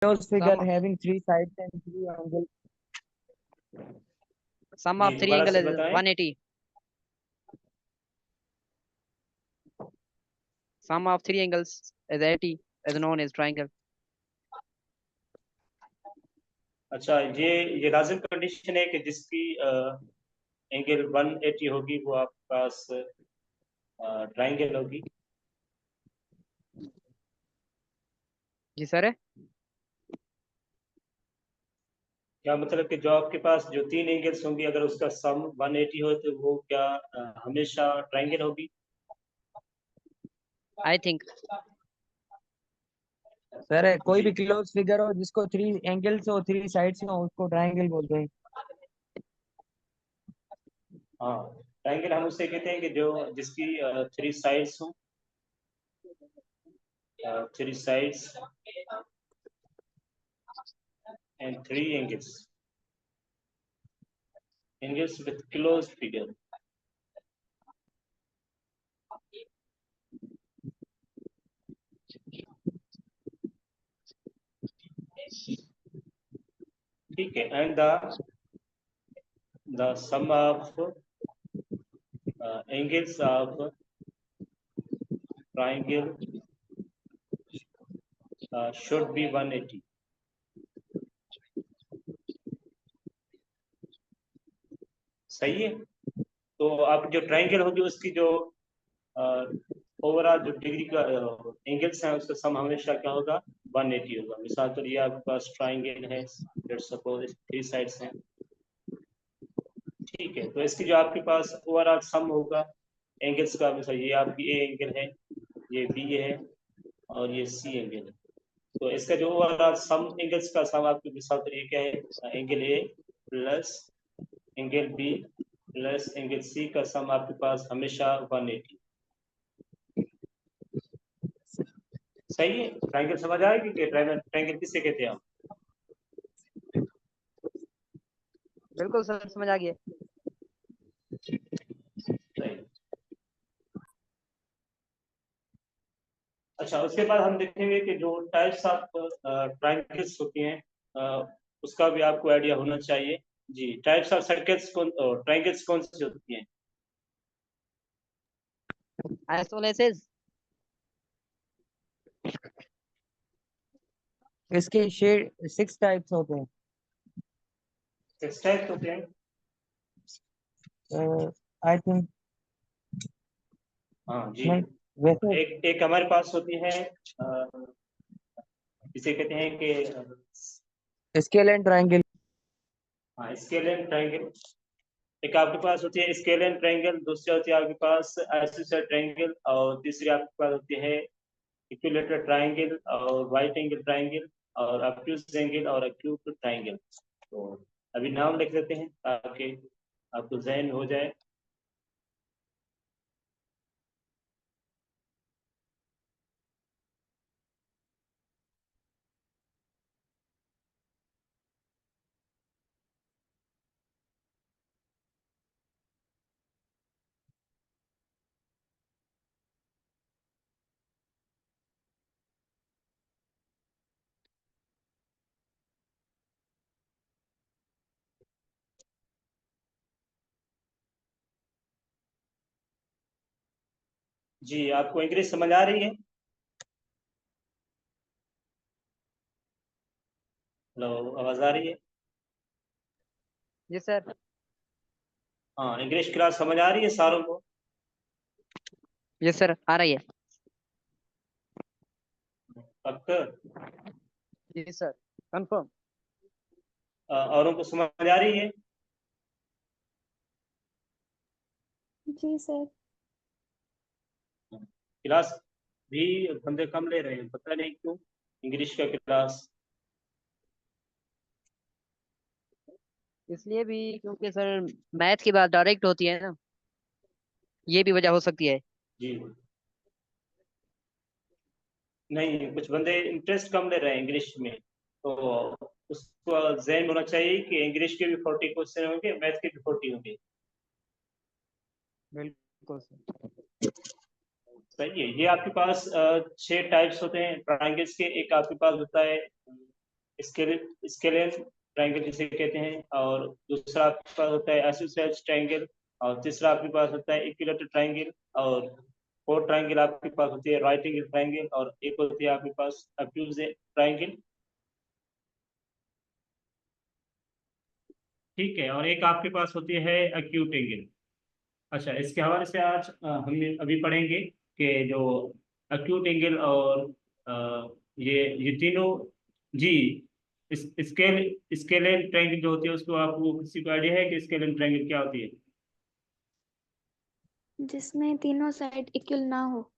closed figure Sum having three sides and three angles. sum ji of three दोबारा angle से is बताएं। 180. Sum of three angles is 80, is known as triangle. अच्छा, ये लाजिम condition है कि जिसकी एंगल 180 होगी वो आपके पास ट्राइंगल होगी। जी सर। क्या मतलब कि जो आपके पास जो 3 एंगल्स होंगी अगर उसका सम 180 हो तो वो क्या हमेशा ट्राइंगल होगी? I think सर कोई जी भी क्लोज फिगर हो जिसको थ्री एंगल्स हो थ्री साइड्स हो उसको ट्रायंगल बोलते हैं। हाँ, ट्राइंगल हम उसे कहते हैं कि जो जिसकी 3 साइड्स हों, 3 sides and 3 angles with closed figure। ठीक है, and the sum of angles of triangle should be 180। सही है। तो आप जो ट्राइंगल होगी उसकी जो ओवरऑल जो डिग्री का एंगल्स है उसका सम हमेशा क्या होगा? 180 होगा। मिसाल तो ये आपके पास ट्राइंगल है, लेट्स सपोज 3 साइड्स हैं, ठीक है। तो इसकी जो आपके पास ओवरऑल सम होगा एंगल्स का, मिसाल ये आपकी ए एंगल है, ये बी है और ये सी एंगल है। तो इसका जो ओवरऑल सम एंगल्स का सम आपकी मिसाल तो ये क्या है? Angle A plus angle B plus angle C का सम आपके पास हमेशा 180। सही है। ट्रायंगल समझ आएगी कि ट्रायंगल किसे कहते हैं आप? बिल्कुल सर, समझ आ गया। सही। अच्छा, उसके बाद हम देखेंगे कि जो टाइप्स ऑफ ट्रायंगल्स होती हैं उसका भी आपको आइडिया होना चाहिए। जी, टाइप्स ऑफ सर्कल्स कौन ट्रायंगल्स कौन सी होती हैं? आइसोलेसिस। इसके शेड 6 टाइप्स होते हैं। 6 टाइप्स होते हैं। आई थिंक हाँ जी। नहीं वैसे एक हमारे पास होती है जिसे कहते हैं कि स्केल एंड ट्रायंगल। हाँ, स्केल एंड ट्रायंगल। एक आपके पास होती है स्केल एंड ट्रायंगल, दूसरी होती है आपके पास आइसोसेलेस ट्रायंगल और तीसरी आपके पास होती है इक्विलेटरल ट्रायंगल और राइट एंगल ट्रायंगल और ऑब्ट्यूज एंगल और एक्यूट ट्रायंगल। तो अभी नाम लिख देते हैं ताकि आपको जहन हो जाए। जी, आपको इंग्लिश समझ आ रही है? हेलो, आवाज आ रही है? जी सर। हाँ, इंग्लिश क्लास समझ आ रही है सारों को? जी सर, आ रही है। पक्का? जी सर, कंफर्म। औरों को समझ आ रही है? जी सर। क्लास भी बंदे कम ले रहे हैं, पता नहीं क्यों इंग्लिश का क्लास। इसलिए भी क्योंकि सर मैथ की बात डायरेक्ट होती है ना, ये भी वजह हो सकती है। जी नहीं, कुछ बंदे इंटरेस्ट कम ले रहे हैं इंग्लिश में, तो उसको जहन होना चाहिए कि इंग्लिश के भी 40 क्वेश्चन होंगे, मैथ के भी 40 होंगे। बिल्कुल सर। सही है। ये आपके पास 6 टाइप्स होते हैं ट्रायंगल्स के। एक आपके पास होता है स्केलेन ट्राइंगल जिसे कहते हैं, और दूसरा आपके पास होता है आइसोसेलेस ट्राइंगल, और तीसरा आपके पास होता है इक्विलेटरल ट्राइंगल, और फोर ट्राइंगल आपके पास होती है राइट एंगल ट्राइंगल, और एक होती है आपके पास एक्यूज ट्राइंगल। ठीक है, और एक आपके पास होती है एक्यूट एंगल। अच्छा, इसके हवाले से आज हमने अभी पढ़ेंगे कि जो एक्यूट एंगल और ये तीनों जी स्केलेन ट्रायंगल जो होती है उसको आपको किसी को आइडिया है कि स्केलेन ट्रायंगल क्या होती है? जिसमें तीनों साइड इक्वल ना हो।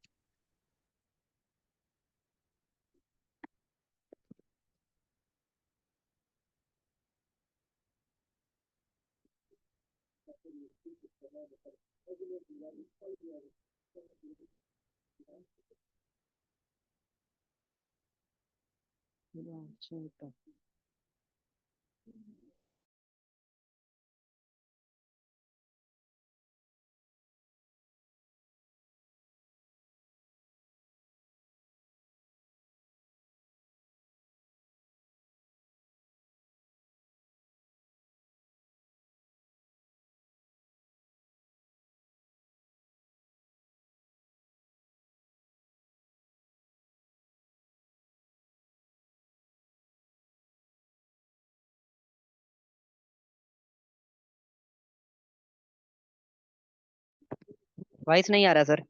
वॉइस नहीं आ रहा सर।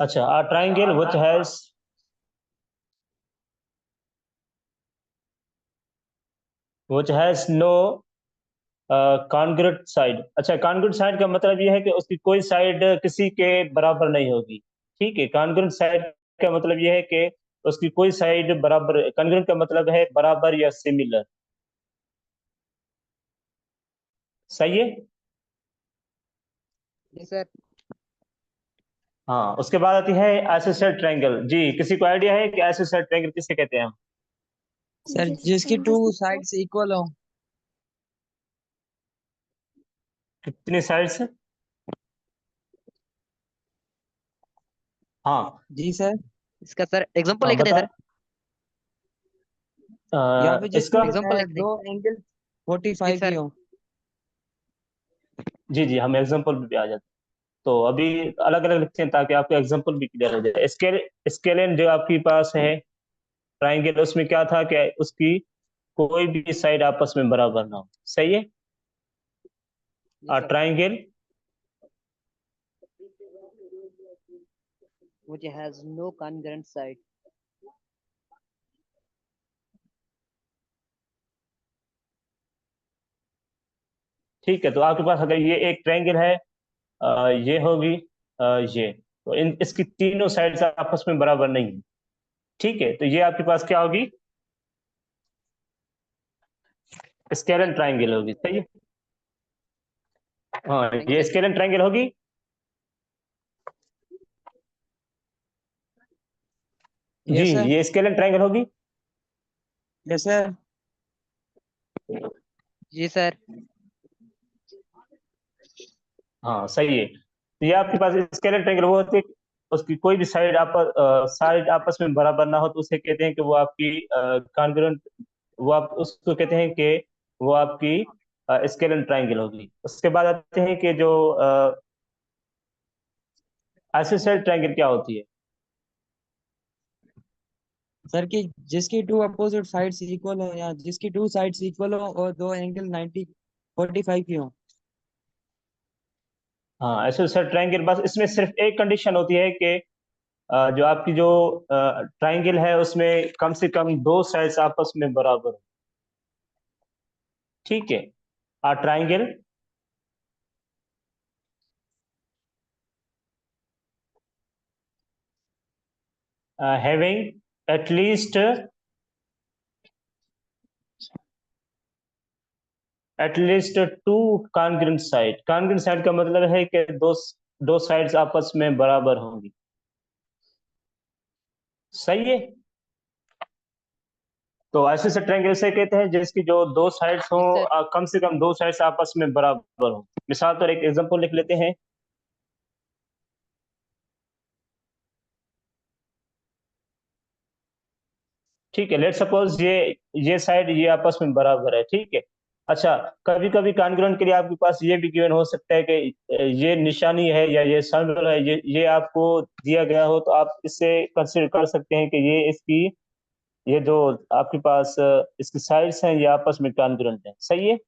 अच्छा, a triangle which has no congruent side. अच्छा, कॉन्ग्रुएंट साइड का मतलब यह है कि उसकी कोई साइड किसी के बराबर नहीं होगी। ठीक है, कॉन्ग्रुएंट साइड का मतलब यह है कि उसकी कोई साइड बराबर, कॉन्ग्रुएंट का मतलब है बराबर या सिमिलर। सही है? जी सर। हाँ, उसके बाद आती है आइसोसेलेस ट्रायंगल। जी, किसी को आइडिया है कि आइसोसेलेस ट्रायंगल किसे कहते हैं हम? सर जिसकी जिसमें टू जिसमें साइड्स इक्वल हो। कितनी साइड्स? हाँ। जी सर। इसका सर एग्जांपल हाँ, लिख दें बता। सर। या फिर इसका। जिसकी एग्जांपल लिख दें। दो एंगल जी 45 की सर। हो। जी जी, हम एग्जांपल भी आ जाते हैं। तो अभी अलग अलग लिखते हैं ताकि आपको एग्जांपल भी क्लियर हो जाए। स्केलेन जो आपके पास है ट्राइंगल, उसमें क्या था कि उसकी कोई भी साइड आपस में बराबर ना हो। सही है? जी sir. Triangle which has no congruent side। ठीक है, तो आपके पास अगर ये एक ट्राइंगल है, ये होगी, ये तो इसकी तीनों साइड्स आपस में बराबर नहीं है। ठीक है, तो ये आपके पास क्या होगी? स्केलेन ट्राइंगल होगी। सही है? हाँ, ये ट्रायंगल। स्केलेन ट्राइंगल होगी। जी, यस सर। ये स्केलेन ट्राइंगल होगी। Yes sir. जी सर। हाँ, सही है। तो ये आपके पास स्केलेन ट्रायंगल वो होती है कि उसकी कोई भी साइड आपस में बराबर ना हो, तो उसे कहते हैं कि वो आपकी कॉन्ग्रुएंट, वो आप उसको कहते हैं कि वो आपकी स्केलेन ट्रायंगल होगी। उसके बाद आते हैं कि जो आइसोसेलेस ट्रायंगल क्या होती है? सर की जिसकी टू अपोजिट साइड्स इक्वल हो, या जिसकी टू साइड्स इक्वल हो और दो एंगल 45 की हो। हाँ, आइसोसेलेस ट्रायंगल, बस इसमें सिर्फ एक कंडीशन होती है कि जो आपकी जो ट्रायंगल है उसमें कम से कम दो साइड्स आपस में बराबर हो। ठीक है, triangle having at least two congruent side. Congruent side का मतलब है कि दो दो साइड्स आपस में बराबर होंगी। सही है? तो ऐसे ट्रायंगल से कहते हैं जिसकी जो दो साइड्स हो, जी सर। कम से कम दो साइड्स आपस में बराबर हो। मिसाल पर एक एग्जांपल लिख लेते हैं। ठीक है, लेट सपोज ये साइड ये आपस में बराबर है, ठीक है। अच्छा, कभी कभी कॉन्ग्रुएंट के लिए आपके पास ये भी गिवन हो सकता है कि ये निशानी है या ये सिंबल है, ये आपको दिया गया हो, तो आप इससे कंसिडर कर सकते हैं कि ये इसकी ये जो आपके पास इसकी साइड्स हैं ये आपस में कॉन्ग्रुएंट है, सही है।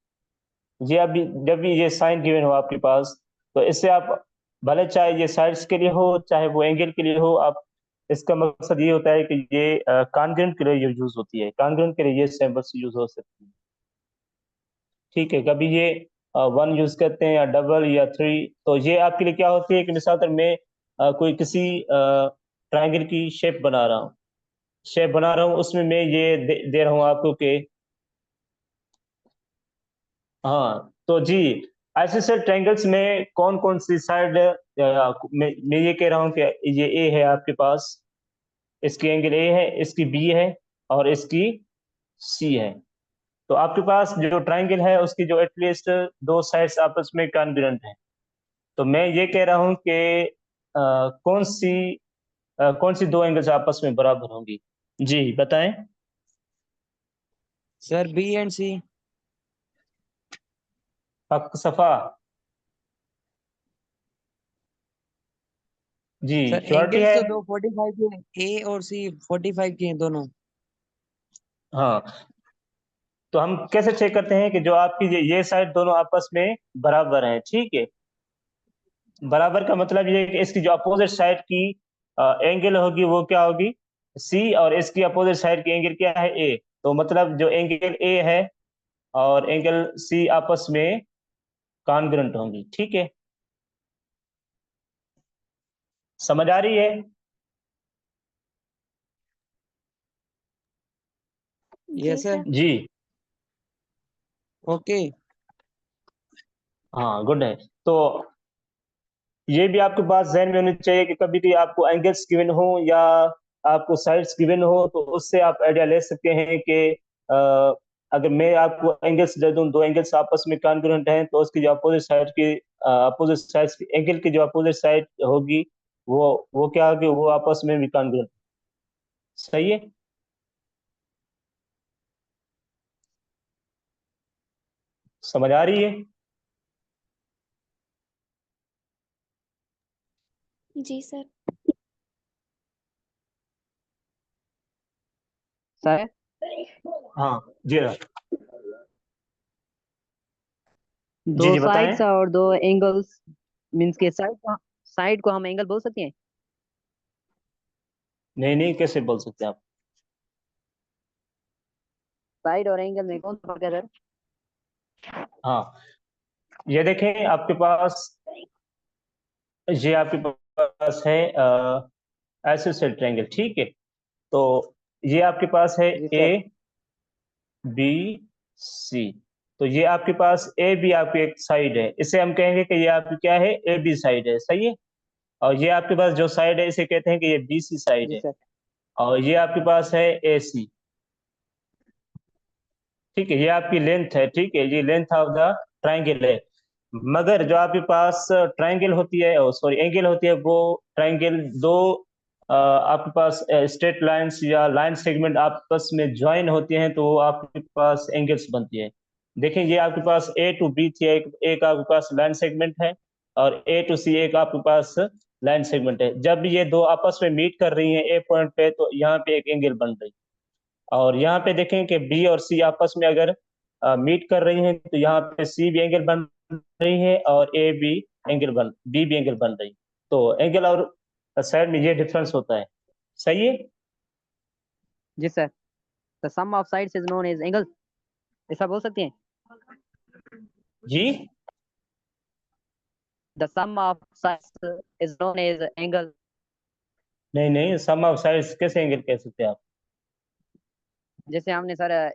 ये अभी जब भी ये साइन गिवन हो आपके पास, तो इससे आप भले चाहे ये साइड्स के लिए हो चाहे वो एंगल के लिए हो, आप इसका मकसद ये होता है कि ये कॉन्ग्रुएंट के लिए यूज होती है, कॉन्ग्रुएंट के लिए ये सिंबल्स यूज हो सकती है। ठीक है, कभी ये 1 यूज करते हैं या डबल या 3, तो ये आपके लिए क्या होती है कि मिसाल में कोई किसी ट्रायंगल की शेप बना रहा हूँ, उसमें मैं ये दे रहा हूँ आपको कि हाँ, तो जी आइसोसेलेस ट्रायंगल्स में कौन कौन सी साइड, मैं ये कह रहा हूँ कि ये ए है आपके पास, इसकी एंगल ए है, इसकी बी है और इसकी सी है। तो आपके पास जो ट्रायंगल है उसकी जो एटलीस्ट 2 साइड्स आपस में कॉन्ग्रुएंट है। तो मैं ये कह रहा हूँ कि कौन सी 2 एंगल्स आपस में बराबर होंगी। जी बताएं। सर बी एंड सी। हक सफा। जी सर श्योरिटी एंगल्स है। तो दो 45 के हैं, ए और सी 45 के हैं दोनों। हाँ, तो हम कैसे चेक करते हैं कि जो आपकी ये साइड दोनों आपस में बराबर हैं, ठीक है। बराबर का मतलब ये है कि इसकी जो अपोजिट साइड की एंगल होगी वो क्या होगी, सी, और इसकी अपोजिट साइड की एंगल क्या है, ए। तो मतलब जो एंगल ए है और एंगल सी आपस में कॉन्ग्रुएंट होंगी, ठीक है। समझ आ रही है। जी यस सर। सर। जी ओके। हाँ, गुड है। तो ये भी आपके पास जहन में होनी चाहिए कि कभी भी आपको एंगल्स गिवन हो या आपको साइड्स गिवन हो, तो उससे आप आइडिया ले सकते हैं कि अगर मैं आपको एंगल्स दे दूं, 2 एंगल्स आपस में कॉन्ग्रुएंट हैं, तो उसकी जो अपोजिट साइड्स की एंगल की जो अपोजिट साइड होगी वो क्या होगी, वो आपस में भी कॉन्ग्रुएंट। सही है। समझ आ रही है। जी सर। सर हाँ जी जी दो जी बताएं। साइड्स और दो एंगल्स मीन्स के साइड को हम एंगल बोल सकते हैं। नहीं नहीं, कैसे बोल सकते हैं आप। साइड और एंगल में कौन सा फर्क है सर? हाँ, ये देखें आपके पास, ये आपके पास है आइसोसेलेस ट्रायंगल, ठीक है। तो ये आपके पास है जी ए सर। B C. तो ये आपके पास ए बी आपकी एक साइड है, इसे हम कहेंगे कि ये आपकी क्या है, ए बी साइड है, सही है। और ये आपके पास जो साइड है इसे कहते हैं कि ये बी सी साइड जी है। सर। और ये आपके पास है ए सी, ठीक है। ये आपकी लेंथ है, ठीक है, ये लेंथ ऑफ द ट्राइंगल है। मगर जो आपके पास ट्राइंगल होती है, सॉरी एंगल होती है, वो ट्राइंगल दो आपके पास स्ट्रेट लाइंस या लाइन सेगमेंट आपस में ज्वाइन होती हैं, तो वो आपके पास एंगल्स बनती है। देखें, ये आपके पास ए टू बी थी, एक आपके पास लाइन सेगमेंट है, और ए टू सी एक आपके पास लाइन सेगमेंट है। जब ये दो आपस में मीट कर रही हैं ए पॉइंट पे, तो यहाँ पे एक एंगल बन रही है। और यहाँ पे देखें कि बी और सी आपस में अगर मीट कर रही हैं, तो यहाँ पे सी भी एंगल बन रही है और ए भी बी भी एंगल बन रही है। तो एंगल और साइड में ये डिफरेंस होता है, सही है। जी sir. The sum of sides is known as angle, ऐसा बोल सकते हैं। जी the sum of sides is known as angle. नहीं नहीं, सम ऑफ साइड्स कैसे एंगल कह सकते हैं आप। जैसे हमने सर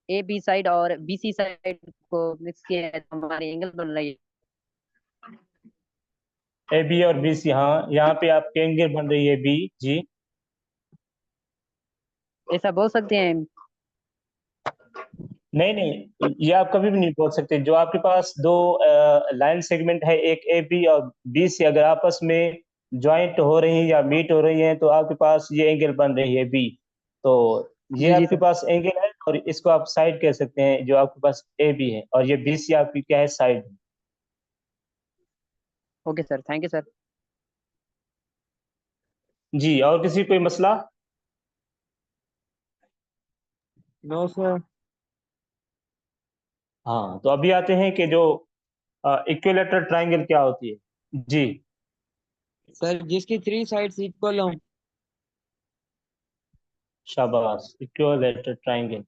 ए बी साइड और बी सी साइड को मिक्स किया है तो हमारी एंगल बन रही है। ए बी और बी सी, हाँ, यहाँ पे आपके एंगल बन रही है बी। जी ऐसा बोल सकते हैं। नहीं नहीं, ये आप कभी भी नहीं बोल सकते। जो आपके पास दो लाइन सेगमेंट है, एक ए बी और बी सी, अगर आपस में ज्वाइंट हो रही हैं या मीट हो रही हैं, तो आपके पास ये एंगल बन रही है बी। तो ये जी आपके सर। पास एंगल है और इसको आप साइड कह सकते हैं, जो आपके पास ए बी है, और ये बी सी आपकी क्या है, साइड है। Okay sir, thank you sir. जी, और किसी कोई मसला? No sir. हाँ, तो अभी आते हैं कि जो इक्विलेटरल ट्रायंगल क्या होती है। जी, सर जिसकी 3 साइड्स इक्वल हो। शाबाश, इक्विलेटरल ट्रायंगल।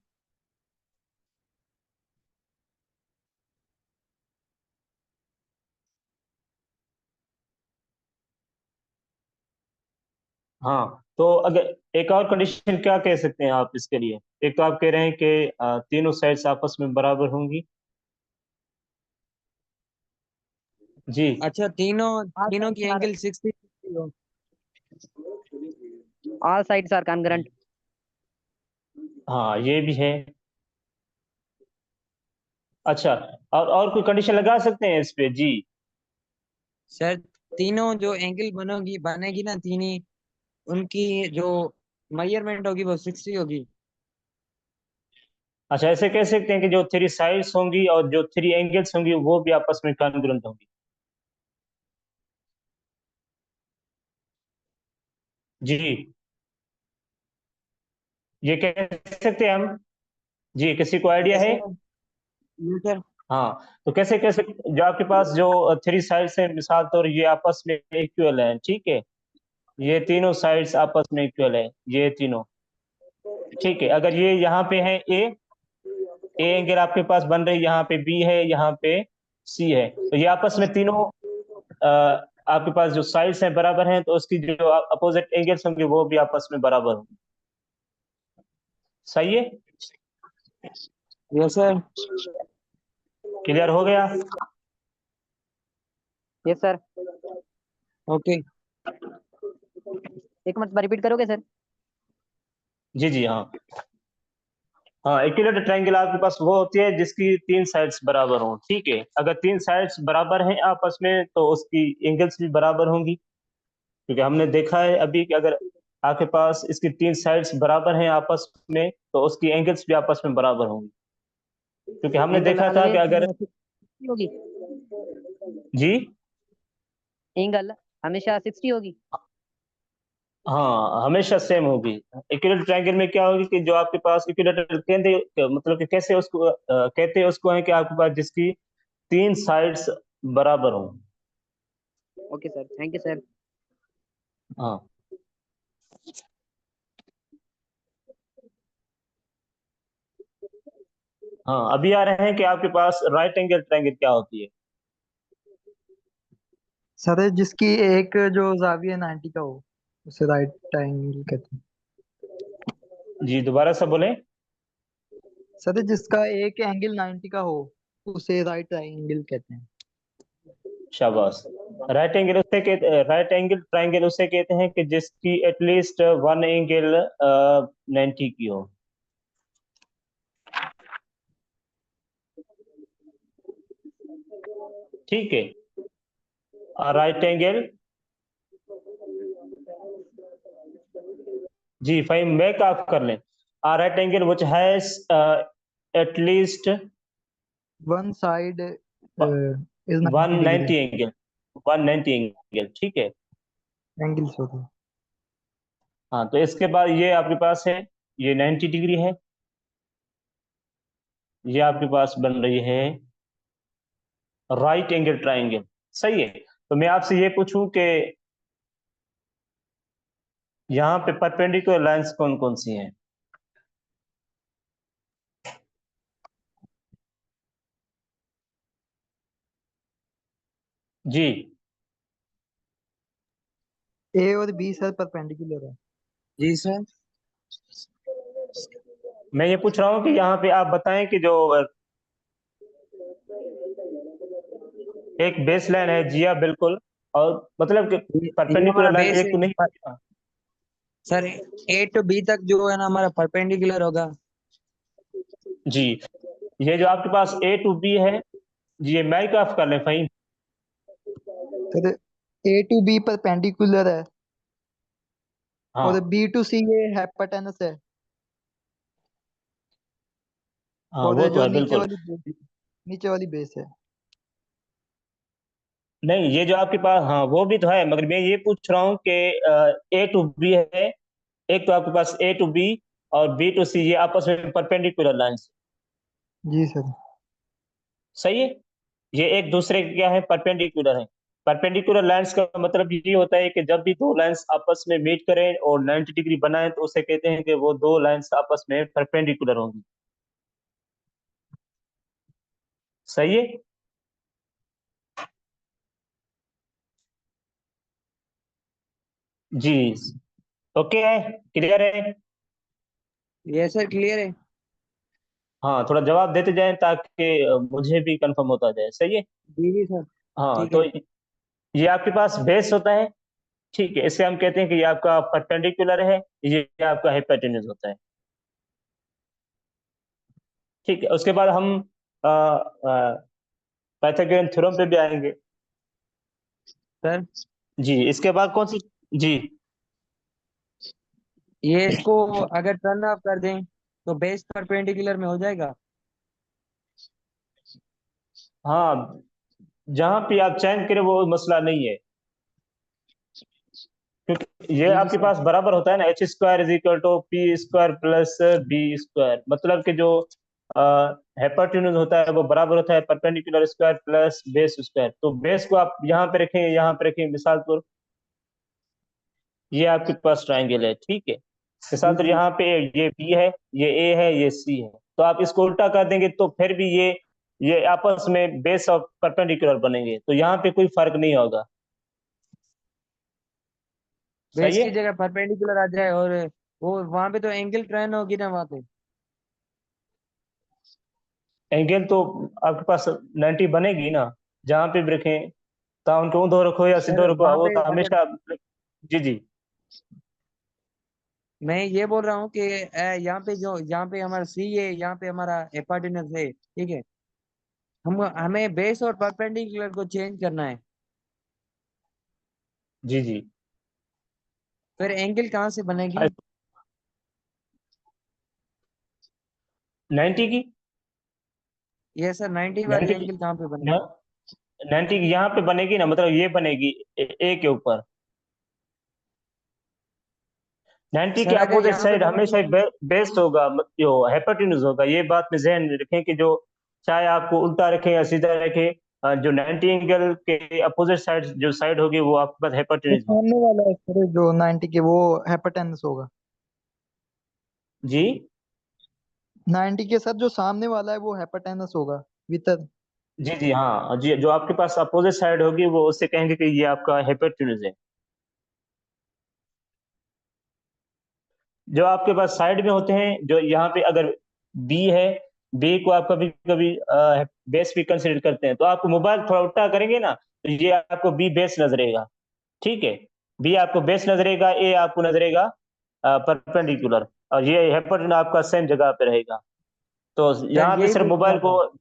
हाँ, तो अगर एक और कंडीशन क्या कह सकते हैं आप इसके लिए? एक तो आप कह रहे हैं कि तीनों साइड्स आपस में बराबर होंगी। जी, अच्छा, तीनों ऑल तीनों की साइड्स आर एंगल 60 हो। All sides are congruent. हाँ, ये भी है। अच्छा, और कोई कंडीशन लगा सकते हैं इस पे? जी, सर तीनों जो एंगल बनेगी ना तीनों, उनकी जो मेजरमेंट होगी वो 60 होगी। अच्छा, ऐसे कह सकते हैं कि जो थ्री साइड्स होंगी और जो थ्री एंगल्स होंगी वो भी आपस में कॉन्ग्रुएंट होंगी। जी, ये कह सकते हैं हम। जी, किसी को आइडिया यस है? सर। Yes sir. हाँ, तो कैसे कैसे जो आपके पास जो थ्री साइड्स हैं, मिसाल तौर ये आपस में इक्वल है, ठीक है, ये तीनों साइड्स आपस में इक्वल है, ये तीनों, ठीक है। अगर ये यहाँ पे है ए एंगल आपके पास बन रही है, यहाँ पे बी है, यहाँ पे सी है, तो ये आपस में तीनों आपके पास जो साइड्स हैं बराबर हैं, तो उसकी जो अपोजिट एंगल्स होंगे वो भी आपस में बराबर होंगे। सही है? Yes sir. क्लियर हो गया? Yes sir. ओके। एक मिनट रिपीट करोगे सर? जी जी, हाँ हाँ, इक्विलेटरल ट्रायंगल आपके पास वो होती है जिसकी तीन साइड्स बराबर हों, ठीक है। अगर तीन साइड्स बराबर हैं आपस में तो उसकी एंगल्स भी बराबर होंगी, क्योंकि हमने देखा है अभी कि अगर आपके पास इसकी तीन साइड्स बराबर हैं आपस में तो उसकी एंगल्स भी आपस में बराबर होंगी, क्योंकि हमने एंगल देखा था कि ऑलवेज अगर 60 होगी। जी, एंगल हमेशा 60 होगी। हाँ, हमेशा सेम होगी। इक्विलेटरल ट्रायंगल में क्या होगी कि जो आपके पास इक्विलेटरल कहते, मतलब कि कैसे उसको कहते हैं उसको है कि आपके पास जिसकी तीन साइड्स बराबर हों। Okay sir, thank you sir. हाँ हाँ, अभी आ रहे हैं कि आपके पास राइट एंगल ट्रायंगल क्या होती है। सर जिसकी एक जो जाविया 90 का हो उसे राइट ट्रायंगल कहते हैं। जी, दोबारा से बोलें। सर जिसका एक एंगल 90 का हो उसे राइट ट्रायंगल कहते हैं। शाबाश। राइट एंगल ट्रायंगल उसे कहते हैं कि जिसकी एटलीस्ट वन एंगल 90 की हो। ठीक है, राइट एंगल, जी फाइन, मैं आप कर लें। Right angle which has at least one side is 90 degree 190 angle, 190 angle, ठीक है। एंगल्स होते हैं। हाँ, तो इसके बाद ये आपके पास है, ये 90 डिग्री है, ये आपके पास बन रही है राइट एंगल ट्रायंगल। सही है, तो मैं आपसे ये पूछूं कि यहाँ पे परपेंडिकुलर लाइंस कौन कौन सी हैं? जी, ए और बी सर परपेंडिकुलर है। जी सर। मैं ये पूछ रहा हूँ कि यहाँ पे आप बताएं कि जो एक बेस लाइन है, जी हाँ बिल्कुल, और मतलब कि ये हमारा परपेंडिकुलर लाइन बेस एक है। तो नहीं होती ना? सर ए टू बी तक जो है ना हमारा परपेंडिकुलर होगा। जी, ये जो आपके पास ए टू बी है, जी ये माइक ऑफ कर लें fine. Sir A to B perpendicular है और हाँ बी टू सी ये हाइपोटेनस है। हाँ और वो तो जो है बिल्कुल। नीचे वाली बेस है। नहीं ये जो आपके पास, हाँ वो भी तो है, मगर मैं ये पूछ रहा हूँ कि ए टू बी है, एक तो आपके पास ए टू बी और बी टू सी, ये आपस में परपेंडिकुलर लाइंस, जी सर। सही है। ये एक दूसरे के क्या है, परपेंडिकुलर है। परपेंडिकुलर लाइंस का मतलब ये होता है कि जब भी दो लाइंस आपस में मीट करें और 90 डिग्री बनाएं तो उसे कहते हैं कि वो दो लाइंस आपस में परपेंडिकुलर होंगी, सही है। जी, ओके है, क्लियर है। ये सर क्लियर है। हाँ थोड़ा जवाब देते जाएं ताकि मुझे भी कंफर्म होता जाए, सही है। जी जी सर। हाँ ठीक तो है। ये आपके पास बेस होता है, ठीक है, इसे हम कहते हैं कि ये आपका परपेंडिकुलर है, ये आपका हाइपोटेन्यूज होता है, ठीक है। उसके बाद हम पाइथागोरन थ्योरम पे भी आएंगे। सर जी इसके बाद कौन सी, जी ये इसको अगर टर्न ऑफ कर दें तो बेस परपेंडिकुलर में हो जाएगा। हाँ, जहां भी आप चयन करें वो मसला नहीं है, क्योंकि ये जी जी आपके सर। पास बराबर होता है ना, H square is equal to P square plus B square, मतलब कि जो हाइपोटेन्यूज होता है वो बराबर होता है perpendicular square plus base square. तो बेस को आप यहाँ पे रखें, यहाँ पे रखें, मिसाल तौर ये आपके पास ट्राइंगल है, ठीक है, मिसाल जी तौर जी। यहाँ पे ये बी है, ये ए है, ये सी है, तो आप इसको उल्टा कर देंगे तो फिर भी ये आपस में बेस और परपेंडिकुलर बनेंगे, तो यहाँ पे कोई फर्क नहीं होगा, बेस सही है। की जगह परपेंडिकुलर आ जाए और वो वहां पे तो एंगल टर्न होगी ना वहां पे। एंगल तो आपके पास 90 बनेगी ना, जहां पे भी रखें, तो उनको ऊंधो रखो या सर सीधो रखो, वहां वो पे तो अगर हमेशा। जी जी। मैं ये बोल रहा हूँ कि यहाँ पे जो यहाँ पे हमारा सी है, यहाँ पे हमारा हिपोटेन्यूज है, ठीक है। हम हमें बेस और परपेंडिकुलर को चेंज करना है। जी जी। फिर एंगल कहाँ से बनेगी? 90 की, ये सर 90 वाली 90 की, एंगल कहाँ पे बनेगी? 90 की यहाँ पे बनेगी ना, मतलब ये बनेगी ए के ऊपर, 90 के सर अगर अपोजिट यहाँ पे साइड हमेशा बनेगी। ही बेस्ड होगा, जो हाइपोटेन्यूज होगा, ये बात में ध्यान रखें कि जो चाहे आपको उल्टा रखें या सीधा रखें, जो 90 एंगल के अपोजिट साइड जो साइड होगी वो आपके पास जो हाइपोटेन्यूज होगी। सामने वाला है सर, जो 90 के, वो हेपाटाइटिस होगा। जी 90 के साथ जो सामने वाला है वो हेपाटाइटिस होगा, भीतर। जी जी, हाँ जी, जो आपके पास अपोजिट साइड होगी वो उससे कहेंगे कि ये आपका हाइपोटेन्यूज है। जो आपके पास साइड में होते हैं, जो यहाँ पे अगर बी है, बी को आप कभी कभी बेस भी कंसिडर करते हैं, तो आपको मोबाइल थोड़ा उल्टा करेंगे ना तो ये आपको बी बेस नजरेगा, ठीक है। बी आपको बेस नजरेगा, ए आपको नजरेगा परपेंडिकुलर, और ये हाइपोटेन्यूज आपका सेम जगह पे रहेगा। तो सर यहाँ पे यही सिर्फ पूछ रहा मोबाइल को था।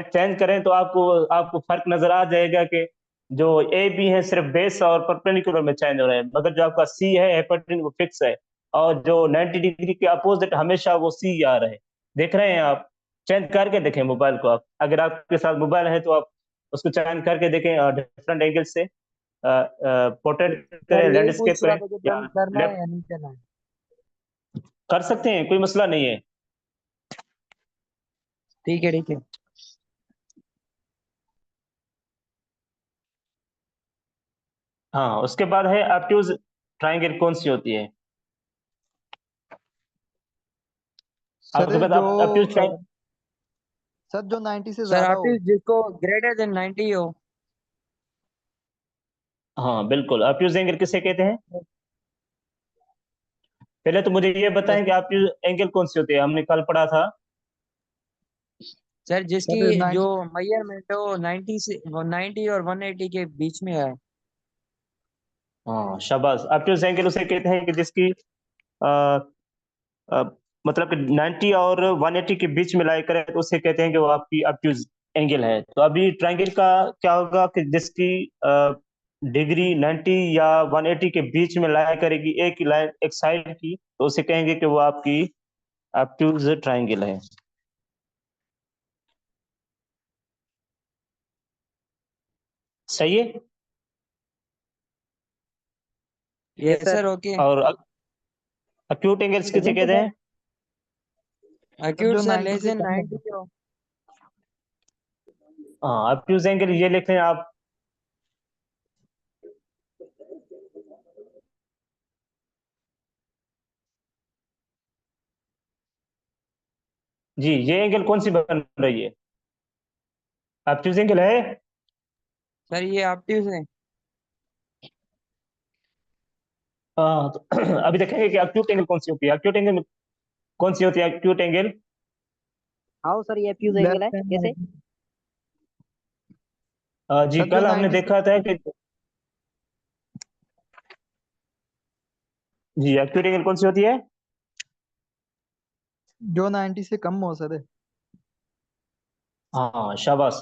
चेंज करें तो आपको आपको फर्क नजर आ जाएगा कि जो ए बी है सिर्फ बेस और परपेंडिकुलर में चेंज हो रहे हैं, मगर जो आपका सी है हाइपोटेन्यूज वो फिक्स है, और जो 90 डिग्री के अपोजिट हमेशा वो सी आ रहे हैं। देख रहे हैं आप, चेंज करके देखें मोबाइल को, आप अगर आपके साथ मोबाइल है तो आप उसको चेंज करके देखें डिफरेंट एंगल से, पोर्ट्रेट सर करें, यही लैंडस्केप पूछ रहा करें था कि या टर्न करना है लेफ्ट, या नहीं करना है। कर सकते हैं, कोई मसला नहीं है। ठीक है ठीक है। हाँ उसके बाद है ऑब्ट्यूज ट्राइंगल कौन सी होती है, आपके सर पास जो ऑब्ट्यूज ट्राइंगल। सर जो 90 से सर ज्यादा आप हो। जिसको ग्रेटर देन 90 हो। हाँ बिल्कुल, ऑब्ट्यूज एंगल किसे कहते हैं, पहले तो मुझे ये सर बताएं कि ऑब्ट्यूज एंगल कौन सी होती है, हमने कल पढ़ा था। सर जिसकी सर जो 90। मेजरमेंट हो 90 से 90 और 180 के बीच में है। हाँ शाबाश, ऑब्ट्यूज एंगल उसे कहते हैं कि जिसकी आ, आ, मतलब कि 90 और 180 के बीच में लाई करे तो उसे कहते हैं कि वो आपकी ऑब्ट्यूज एंगल है। तो अभी ट्राइंगल का क्या होगा कि जिसकी डिग्री 90 या 180 के बीच में लाया करेगी एक ही लाइन एक साइड की, तो उसे कहेंगे कि वो आपकी ऑब्ट्यूज ट्राइंगल है। सही है। Yes sir. Sir okay. और अक्यूट एंगल्स किसे Present कहते है, हैं? अक्यूट जो सर 90 लेस से देन कम 90 हो। जो। हाँ, अक्यूट एंगल ये लिख लें आप। जी, ये एंगल कौन सी बन रही है? ऑब्ट्यूज एंगल है। सर ये ऑब्ट्यूज है। हाँ, तो अभी देखेंगे कि अक्यूट एंगल कौन सी होती है। अक्यूट एंगल कौन सी होती है? अक्यूट एंगल हाउ सर ये फ्यूज एंगल है लेफ्ट कैसे? हैंड। जी, सर जो कल हमने 90 देखा था कि जी अक्यूट एंगल कौन सी होती है? जो 90 से कम हो सर। हाँ, शाबाश।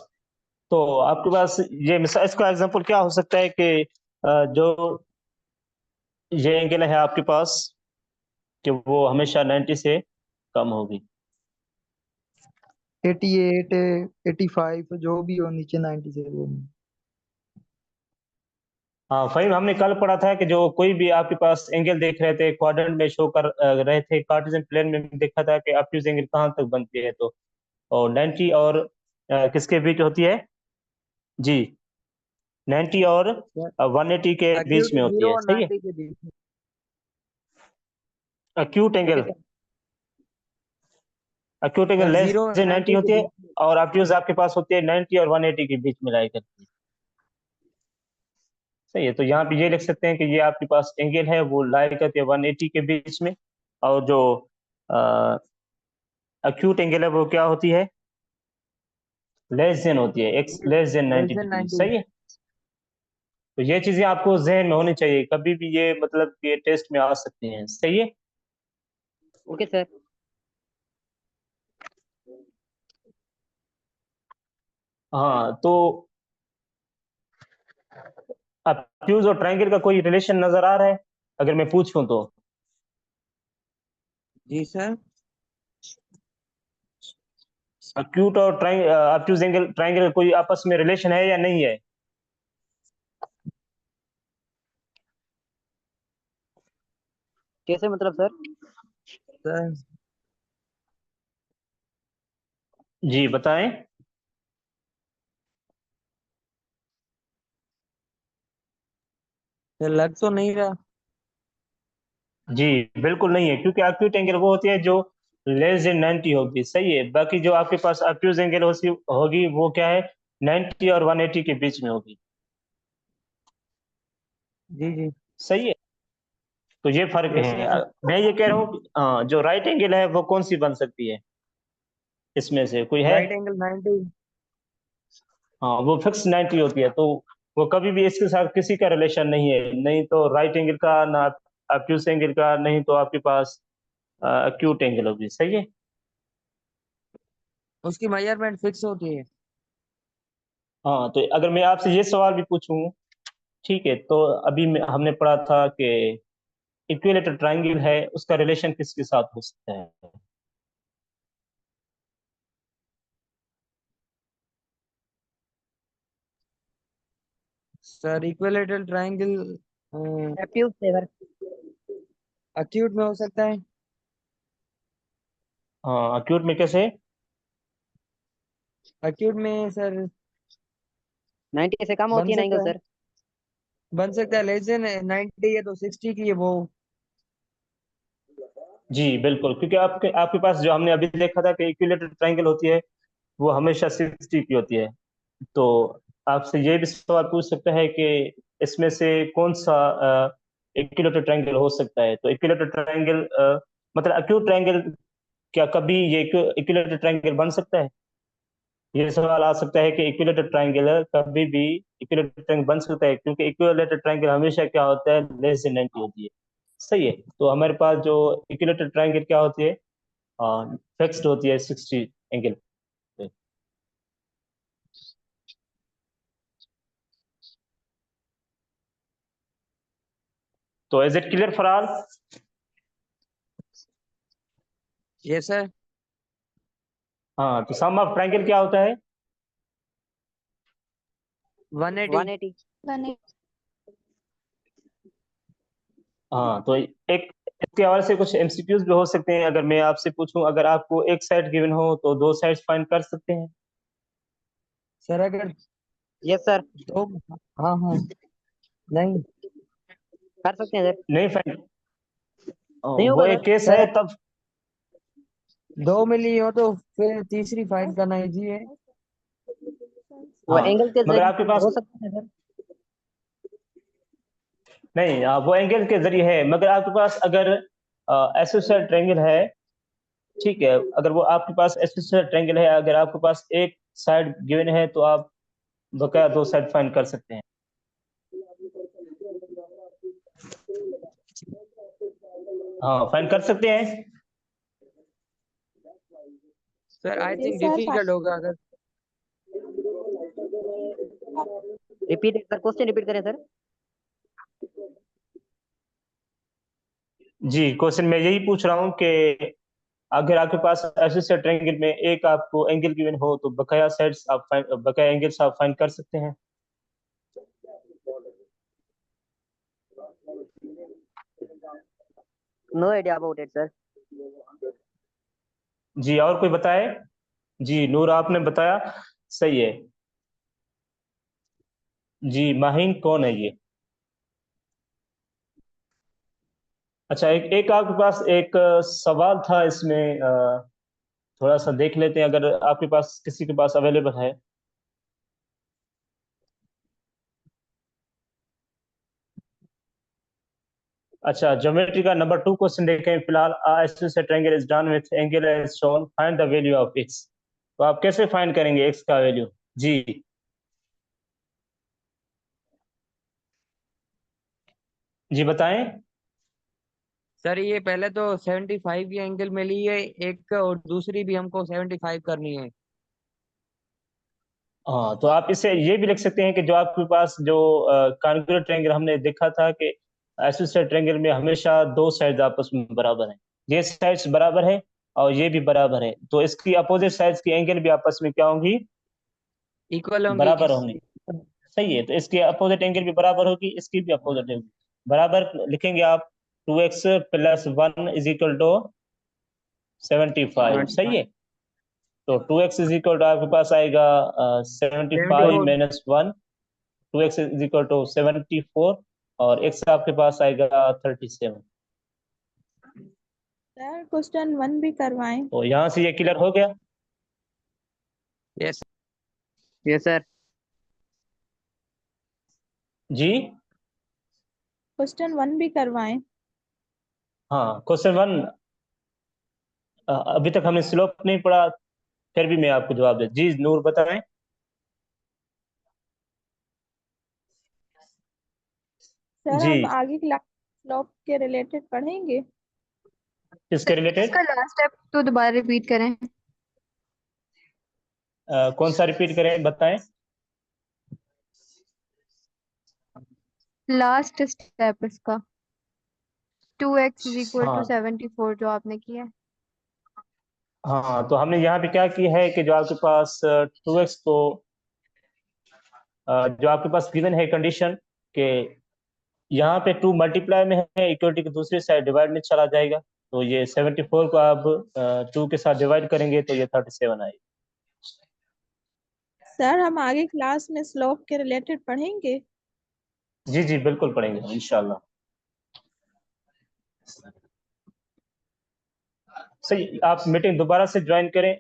तो आपके पास ये मिसाल, इसका एग्जांपल क्या हो सकता है कि जो ये एंगल है आपके पास, कि वो हमेशा 90 से कम होगी। 88 85 जो भी हो नीचे 90 से वो। हाँ फहीम, हमने कल पढ़ा था कि जो कोई भी आपके पास एंगल देख रहे थे, क्वाड्रेंट में शो कर रहे थे, कार्टेशियन प्लेन में देखा था कि ऑब्ट्यूज एंगल कहाँ तक बनती है। तो और 90 और किसके बीच होती है? जी, 90 और 180 के बीच अक्यूट में होती 0 है। और सही है। 90 के बीच में। Acute okay angle, sir. Acute angle sir less 0 और देन 90 90 के होती है, बीच में। और ऑब्ट्यूज आपके पास होती है 90 और 180 के बीच में लाई करती है। सही है। तो यहाँ पे ये लिख सकते हैं कि ये आपके पास एंगल है वो लाई करती है 180 के बीच में, और जो अक्यूट एंगल है वो क्या होती है? लेस देन होती है, X less than less 90 than degree. 90। सही है। तो ये चीजें आपको जहन में होनी चाहिए, कभी भी ये मतलब ये टेस्ट में आ सकती हैं। सही है। Okay sir. हाँ, तो अक्यूज और ट्रायंगल का कोई रिलेशन नजर आ रहा है अगर मैं पूछूं तो? जी सर। अक्यूट और ऑब्ट्यूज एंगल, ट्रायंगल का कोई आपस में रिलेशन है या नहीं है? कैसे मतलब सर? सर जी बताएं। सर लग तो नहीं रहा। जी बिल्कुल नहीं है, क्योंकि अक्यूट एंगल वो होती है जो लेस देन 90 होगी। सही है। बाकी जो आपके पास ऑब्ट्यूज एंगल होगी वो क्या है? 90 और 180 के बीच में होगी। जी जी। सही है। तो ये फर्क यस है। सर। मैं ये कह रहा हूँ कि जो राइट एंगल है वो कौन सी बन सकती है इसमें से कोई है? Right angle 90। हाँ, वो फिक्स 90 होती है, तो वो कभी भी इसके साथ किसी का रिलेशन नहीं है, नहीं तो राइट एंगल का, ना ऑब्ट्यूज एंगल का, नहीं तो आपके पास अक्यूट एंगल होगी। सही है। उसकी मेजरमेंट फिक्स होती है। हाँ, तो अगर मैं आपसे ये सवाल भी पूछूं, ठीक है, तो अभी हमने पढ़ा था कि इक्विलेटरल ट्रायंगल है, उसका रिलेशन किसके साथ हो सकता है? सर इक्विलेटरल ट्रायंगल फ्यूज से सर। अक्यूट में हो सकता है। हाँ, अक्यूट में कैसे? अक्यूट में सर 90 से कम बन होती है ना एंगल सकता है। सर? बन सकता है लेस देन 90 है तो 60 की है वो। जी बिल्कुल, क्योंकि आपके आपके पास जो हमने अभी देखा था कि इक्विलेटरल ट्रायंगल होती है वो हमेशा 60 की होती है। तो आपसे ये भी सवाल पूछ सकता है कि इसमें से कौन सा इक्विलेटरल ट्रायंगल हो सकता है? तो इक्विलेटरल ट्रायंगल मतलब अक्यूट ट्रायंगल, क्या कभी ये इक्विलेटरल ट्रायंगल बन सकता है? ये सवाल आ सकता है कि इक्विलेटरल ट्रायंगल कभी भी इक्विलेटरल ट्रायंगल बन सकता है, क्योंकि इक्विलेटरल ट्रायंगल हमेशा क्या होता है? लेस देन 90 होती है। सही है। तो हमारे पास जो इक्विलेटरल ट्रायंगल क्या होती है? फिक्स्ड होती है 60 एंगल पे। तो is it clear for all? Yes sir. हाँ, तो सम ऑफ ट्रायंगल क्या होता है? 180। 180। 180। हाँ, तो एक इसके हवाले से कुछ एमसीक्यूज भी हो सकते हैं। अगर मैं आपसे पूछूं, अगर आपको एक साइड गिवन हो तो दो साइड्स फाइंड कर सकते हैं। सर अगर यस सर, दो, हाँ हाँ, नहीं कर सकते हैं सर। नहीं फाइंड, नहीं वो होगा एक सर। केस सर है तब। 2 मिली हो तो फिर तीसरी फाइंड करना इजी है। वो हाँ, एंगल के मगर आपके जरिए पास हो सकते हैं सर। नहीं, वो एंगल के जरिए है, मगर आपके पास अगर एसोसिएट ट्रायंगल है, ठीक है, अगर वो आपके पास एसोसिएट ट्रायंगल है, अगर आपके पास एक साइड गिवन है तो आप बकाया दो साइड फाइंड कर सकते हैं। हाँ, फाइंड कर सकते हैं। सर आई जी थिंक सर, डिफिकल्ट होगा अगर। रिपीट सर, क्वेश्चन रिपीट करें सर। जी, क्वेश्चन मैं यही पूछ रहा हूँ कि अगर आपके पास एसोसिएट ट्रायंगल में एक आपको एंगल गिवन हो तो बकाया साइड्स आप बकाया एंगल्स आप फाइंड कर सकते हैं। No idea about it sir. जी, और कोई बताए? जी, नूर आपने बताया, सही है। जी, माहिन कौन है ये? अच्छा, एक आपके पास एक सवाल था इसमें, थोड़ा सा देख लेते हैं अगर आपके पास किसी के पास अवेलेबल है। अच्छा, ज्योमेट्री का नंबर 2 क्वेश्चन देखें फिलहाल। Isosceles triangle is done with angle as shown, find the value of X. तो आप कैसे फाइंड करेंगे एक्स का वैल्यू? जी जी, बताएं। सर ये पहले तो 75 की एंगल मिली है एक, और दूसरी भी हमको 75 करनी है। हाँ, तो आप इसे ये भी लिख सकते हैं कि जो आपके पास जो कॉन्ग्रुएंट ट्रायंगल हमने देखा था कि आइसोसेलेस ट्रायंगल में हमेशा दो साइड आपस में बराबर हैं। ये साइड्स बराबर है और ये भी बराबर है, तो इसकी अपोजिट साइड्स की एंगल भी आपस में क्या होंगी? इक्वल होंगी। बराबर होंगी। सही है, तो इसकी अपोजिट एंगल भी बराबर होगी, इसकी भी अपोजिट होगी। बराबर लिखेंगे आप 2x + 1 इज इक्वल टू 75। सही है, तो 2x इज इक्वल टू आपके पास आएगा 75 74। - 1, 2x इज इक्वल टू 74, और x आपके पास आएगा 37। सर क्वेश्चन 1 भी करवाएं। तो यहाँ से ये क्लियर हो गया। यस। Yes sir. जी क्वेश्चन 1 भी करवाएं। हाँ, क्वेश्चन 1 अभी तक हमने स्लोप नहीं पढ़ा, फिर भी मैं आपको जवाब दे। जी नूर बताएं। सर जी, अब आगे क्लास स्लोप के रिलेटेड पढ़ेंगे। किसके रिलेटेड? इसका लास्ट स्टेप तो दोबारा रिपीट करें। कौन सा रिपीट करें, बताएं। लास्ट स्टेप इसका 2x इज इक्वल टू हाँ 74 जो आपने किया है। हाँ, तो हमने यहाँ पे क्या किया है कि जो आपके पास 2x को जो आपके पास गिवन है कंडीशन कि यहाँ पे 2 मल्टीप्लाई में है, इक्वलिटी की दूसरी साइड डिवाइड में चला जाएगा, तो ये 74 को आप 2 के साथ डिवाइड करेंगे तो ये 37 आएगा। सर हम आगे क्लास में स्लोप के रिलेटेड पढ़ेंगे। जी जी, बिल्कुल पढ़ेंगे इंशाल्लाह। सही, आप मीटिंग दोबारा से ज्वाइन करें।